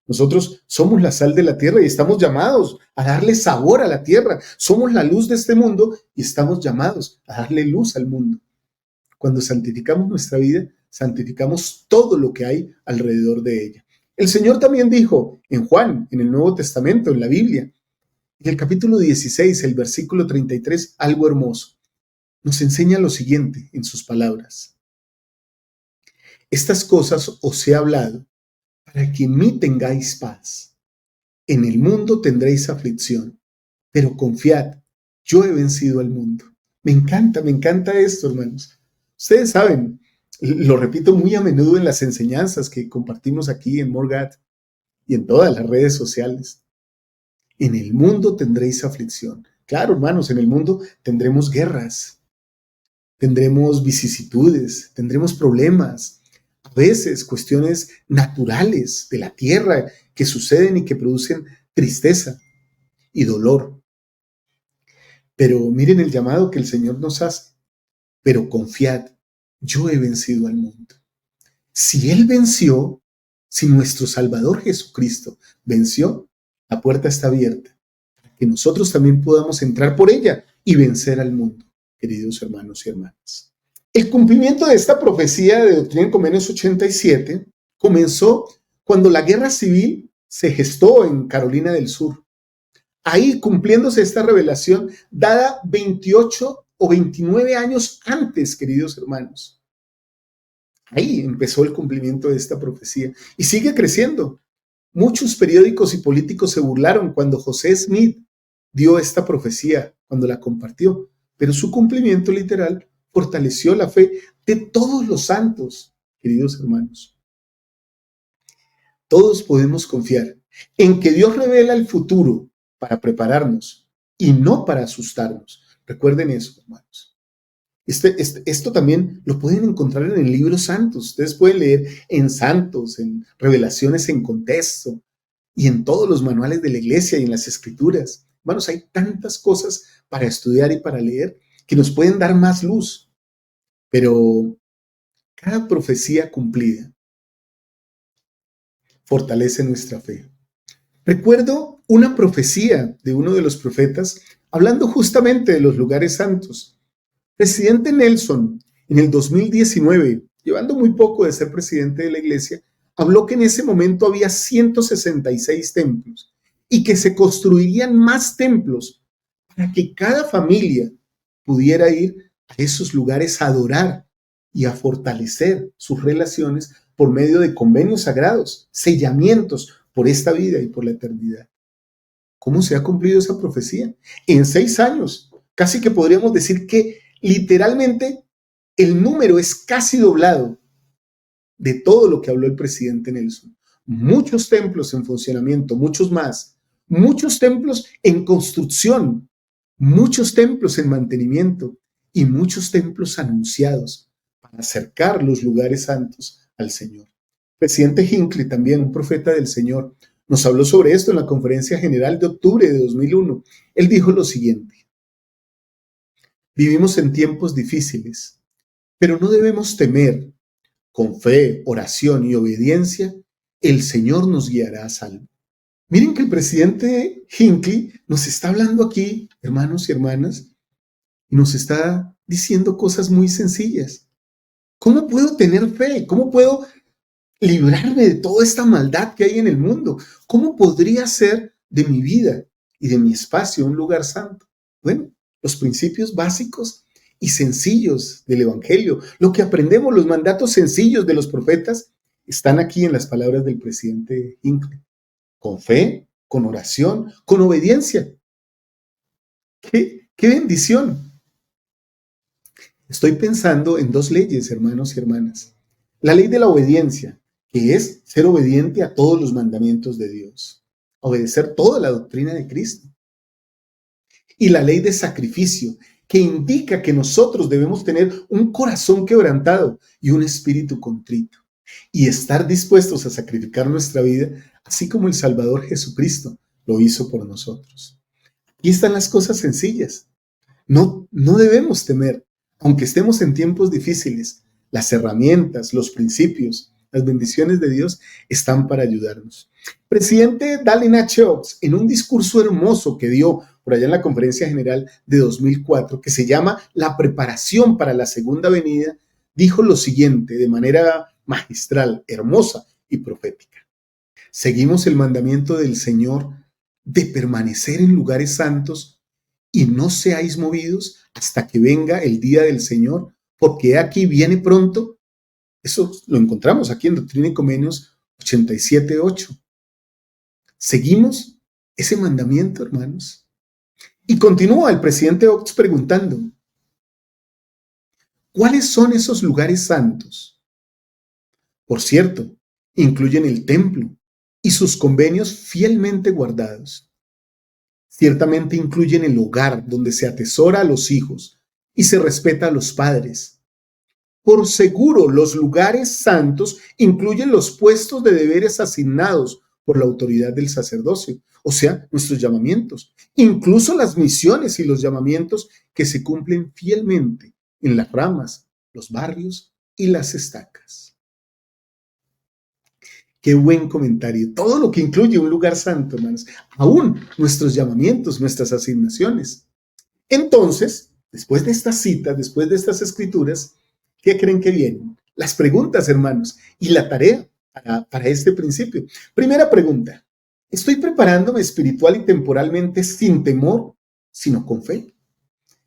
Nosotros somos la sal de la tierra y estamos llamados a darle sabor a la tierra. Somos la luz de este mundo y estamos llamados a darle luz al mundo. Cuando santificamos nuestra vida, santificamos todo lo que hay alrededor de ella. El Señor también dijo en Juan, en el Nuevo Testamento, en la Biblia, en el capítulo 16, el versículo 33, algo hermoso. Nos enseña lo siguiente en sus palabras. Estas cosas os he hablado para que en mí tengáis paz. En el mundo tendréis aflicción, pero confiad, yo he vencido al mundo. Me encanta esto, hermanos. Ustedes saben, lo repito muy a menudo en las enseñanzas que compartimos aquí en Morgat y en todas las redes sociales. En el mundo tendréis aflicción. Claro, hermanos, en el mundo tendremos guerras, tendremos vicisitudes, tendremos problemas, a veces cuestiones naturales de la tierra que suceden y que producen tristeza y dolor. Pero miren el llamado que el Señor nos hace. Pero confiad, yo he vencido al mundo. Si Él venció, si nuestro Salvador Jesucristo venció, la puerta está abierta, que nosotros también podamos entrar por ella y vencer al mundo, queridos hermanos y hermanas. El cumplimiento de esta profecía de Doctrina y Convenios 87 comenzó cuando la guerra civil se gestó en Carolina del Sur. Ahí cumpliéndose esta revelación dada 28 o 29 años antes, queridos hermanos. Ahí empezó el cumplimiento de esta profecía y sigue creciendo. Muchos periódicos y políticos se burlaron cuando José Smith dio esta profecía, cuando la compartió, pero su cumplimiento literal fortaleció la fe de todos los santos, queridos hermanos. Todos podemos confiar en que Dios revela el futuro para prepararnos y no para asustarnos. Recuerden eso, hermanos. Esto también lo pueden encontrar en el libro Santos. Ustedes pueden leer en Santos, en Revelaciones en Contexto y en todos los manuales de la iglesia y en las escrituras. Hermanos, hay tantas cosas para estudiar y para leer que nos pueden dar más luz. Pero cada profecía cumplida fortalece nuestra fe. Recuerdo una profecía de uno de los profetas hablando justamente de los lugares santos. Presidente Nelson, en el 2019, llevando muy poco de ser presidente de la iglesia, habló que en ese momento había 166 templos y que se construirían más templos para que cada familia pudiera ir a esos lugares a adorar y a fortalecer sus relaciones por medio de convenios sagrados, sellamientos por esta vida y por la eternidad. ¿Cómo se ha cumplido esa profecía? En 6 años, casi que podríamos decir que literalmente el número es casi doblado de todo lo que habló el presidente Nelson. Muchos templos en funcionamiento, muchos más. Muchos templos en construcción, muchos templos en mantenimiento y muchos templos anunciados para acercar los lugares santos al Señor. Presidente Hinckley, también un profeta del Señor, nos habló sobre esto en la Conferencia General de octubre de 2001. Él dijo lo siguiente: vivimos en tiempos difíciles, pero no debemos temer. Con fe, oración y obediencia, el Señor nos guiará a salvo. Miren que el presidente Hinckley nos está hablando aquí, hermanos y hermanas, y nos está diciendo cosas muy sencillas. ¿Cómo puedo tener fe? ¿Cómo puedo librarme de toda esta maldad que hay en el mundo? ¿Cómo podría ser de mi vida y de mi espacio un lugar santo? Bueno, los principios básicos y sencillos del Evangelio, lo que aprendemos, los mandatos sencillos de los profetas, están aquí en las palabras del presidente Hinckley. Con fe, con oración, con obediencia. ¡Qué bendición! Estoy pensando en 2 leyes, hermanos y hermanas. La ley de la obediencia, que es ser obediente a todos los mandamientos de Dios, obedecer toda la doctrina de Cristo. Y la ley de sacrificio, que indica que nosotros debemos tener un corazón quebrantado y un espíritu contrito, y estar dispuestos a sacrificar nuestra vida, así como el Salvador Jesucristo lo hizo por nosotros. Aquí están las cosas sencillas. No debemos temer, aunque estemos en tiempos difíciles. Las herramientas, los principios, las bendiciones de Dios están para ayudarnos. Presidente Dallin H. Oaks, en un discurso hermoso que dio por allá en la Conferencia General de 2004, que se llama La preparación para la segunda venida, dijo lo siguiente de manera magistral, hermosa y profética. Seguimos el mandamiento del Señor de permanecer en lugares santos y no seáis movidos hasta que venga el día del Señor, porque aquí viene pronto. Eso lo encontramos aquí en Doctrina y Convenios 87:8. ¿Seguimos ese mandamiento, hermanos? Y continúa el presidente Oaks preguntando, ¿cuáles son esos lugares santos? Por cierto, incluyen el templo y sus convenios fielmente guardados. Ciertamente incluyen el hogar donde se atesora a los hijos y se respeta a los padres. Por seguro, los lugares santos incluyen los puestos de deberes asignados por la autoridad del sacerdocio, o sea, nuestros llamamientos, incluso las misiones y los llamamientos que se cumplen fielmente en las ramas, los barrios y las estacas. Qué buen comentario. Todo lo que incluye un lugar santo, hermanos, aún nuestros llamamientos, nuestras asignaciones. Entonces, después de esta cita, después de estas escrituras, ¿qué creen que vienen? Las preguntas, hermanos, y la tarea para este principio. Primera pregunta, ¿estoy preparándome espiritual y temporalmente sin temor, sino con fe?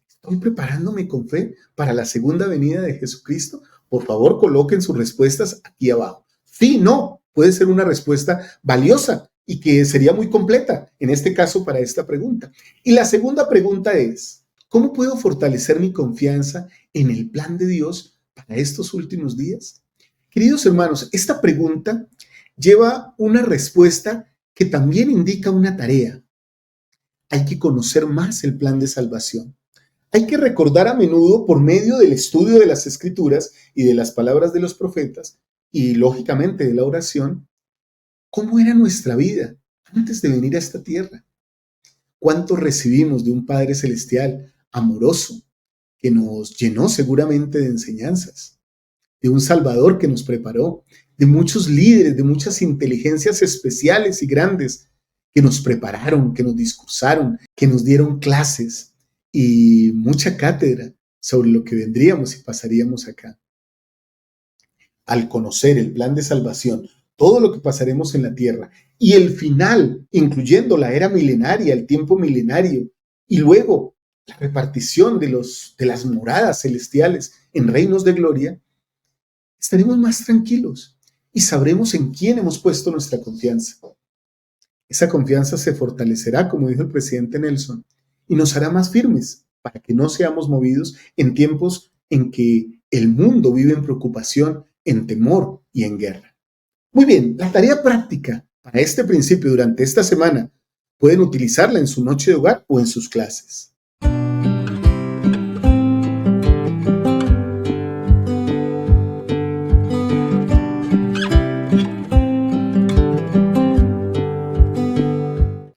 ¿Estoy preparándome con fe para la segunda venida de Jesucristo? Por favor, coloquen sus respuestas aquí abajo. Sí, no, puede ser una respuesta valiosa y que sería muy completa, en este caso, para esta pregunta. Y la segunda pregunta es, ¿cómo puedo fortalecer mi confianza en el plan de Dios para estos últimos días? Queridos hermanos, esta pregunta lleva una respuesta que también indica una tarea. Hay que conocer más el plan de salvación. Hay que recordar a menudo por medio del estudio de las Escrituras y de las palabras de los profetas y lógicamente de la oración, cómo era nuestra vida antes de venir a esta tierra. Cuánto recibimos de un Padre Celestial amoroso que nos llenó seguramente de enseñanzas, de un Salvador que nos preparó, de muchos líderes, de muchas inteligencias especiales y grandes que nos prepararon, que nos discursaron, que nos dieron clases y mucha cátedra sobre lo que vendríamos y pasaríamos acá. Al conocer el plan de salvación, todo lo que pasaremos en la tierra y el final, incluyendo la era milenaria, el tiempo milenario, y luego la repartición de las moradas celestiales en reinos de gloria, estaremos más tranquilos y sabremos en quién hemos puesto nuestra confianza. Esa confianza se fortalecerá, como dijo el presidente Nelson, y nos hará más firmes para que no seamos movidos en tiempos en que el mundo vive en preocupación, en temor y en guerra. Muy bien, la tarea práctica para este principio durante esta semana pueden utilizarla en su noche de hogar o en sus clases.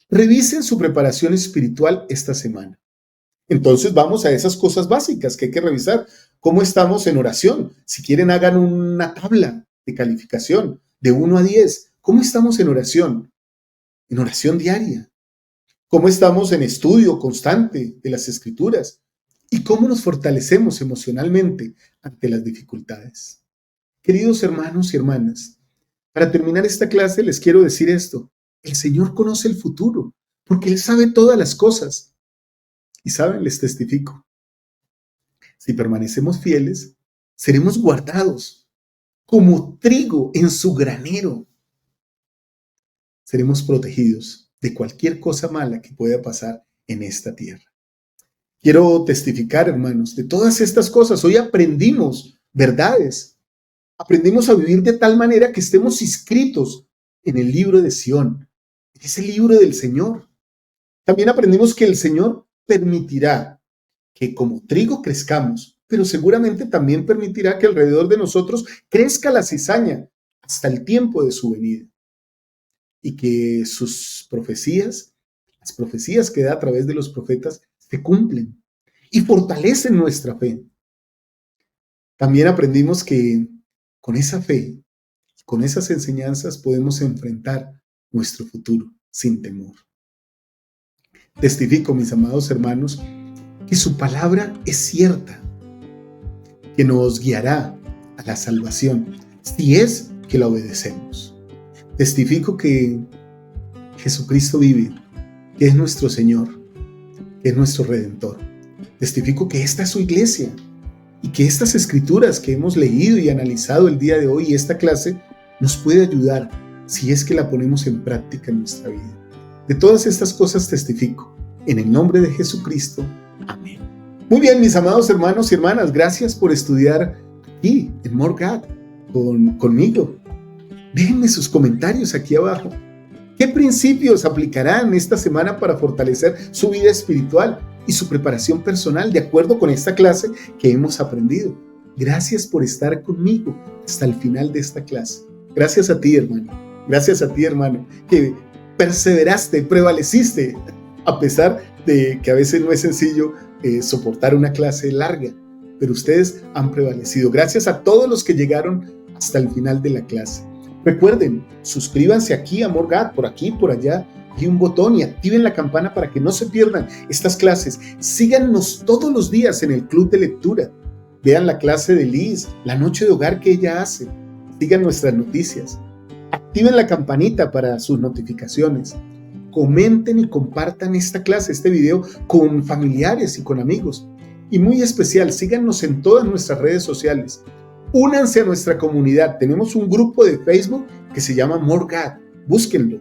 Revisen su preparación espiritual esta semana. Entonces vamos a esas cosas básicas que hay que revisar. ¿Cómo estamos en oración? Si quieren, hagan una tabla de calificación de 1 a 10. ¿Cómo estamos en oración? En oración diaria. ¿Cómo estamos en estudio constante de las Escrituras? ¿Y cómo nos fortalecemos emocionalmente ante las dificultades? Queridos hermanos y hermanas, para terminar esta clase les quiero decir esto. El Señor conoce el futuro, porque Él sabe todas las cosas. Y saben, les testifico, si permanecemos fieles, seremos guardados como trigo en su granero. Seremos protegidos de cualquier cosa mala que pueda pasar en esta tierra. Quiero testificar, hermanos, de todas estas cosas. Hoy aprendimos verdades. Aprendimos a vivir de tal manera que estemos inscritos en el libro de Sión, en ese libro del Señor. También aprendimos que el Señor permitirá que como trigo crezcamos, pero seguramente también permitirá que alrededor de nosotros crezca la cizaña hasta el tiempo de su venida. Y que sus profecías, las profecías que da a través de los profetas, se cumplen y fortalecen nuestra fe. También aprendimos que con esa fe, con esas enseñanzas podemos enfrentar nuestro futuro sin temor. Testifico, mis amados hermanos, que su palabra es cierta, que nos guiará a la salvación, si es que la obedecemos. Testifico que Jesucristo vive, que es nuestro Señor, que es nuestro Redentor. Testifico que esta es su iglesia y que estas escrituras que hemos leído y analizado el día de hoy y esta clase nos puede ayudar si es que la ponemos en práctica en nuestra vida. De todas estas cosas testifico, en el nombre de Jesucristo. Amén. Muy bien, mis amados hermanos y hermanas, gracias por estudiar aquí en More God conmigo. Déjenme sus comentarios aquí abajo. ¿Qué principios aplicarán esta semana para fortalecer su vida espiritual y su preparación personal de acuerdo con esta clase que hemos aprendido? Gracias por estar conmigo hasta el final de esta clase. Gracias a ti, hermano. Gracias a ti, hermano, que perseveraste, prevaleciste, a pesar de que a veces no es sencillo soportar una clase larga, pero ustedes han prevalecido. Gracias a todos los que llegaron hasta el final de la clase. Recuerden, suscríbanse aquí a More God, por aquí, por allá, hay un botón y activen la campana para que no se pierdan estas clases. Síganos todos los días en el club de lectura. Vean la clase de Liz, la noche de hogar que ella hace. Sigan nuestras noticias. Activen la campanita para sus notificaciones. Comenten y compartan esta clase, este video con familiares y con amigos. Y muy especial, síganos en todas nuestras redes sociales. Únanse a nuestra comunidad. Tenemos un grupo de Facebook que se llama More God. Búsquenlo,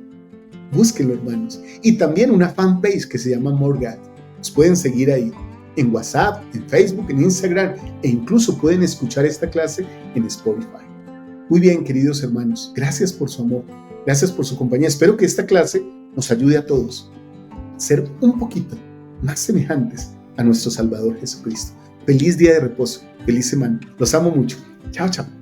hermanos. Y también una fanpage que se llama More God. Nos pueden seguir ahí en WhatsApp, en Facebook, en Instagram e incluso pueden escuchar esta clase en Spotify. Muy bien, queridos hermanos, gracias por su amor, gracias por su compañía. Espero que esta clase nos ayude a todos a ser un poquito más semejantes a nuestro Salvador Jesucristo. Feliz día de reposo, feliz semana. Los amo mucho. Chao, chao.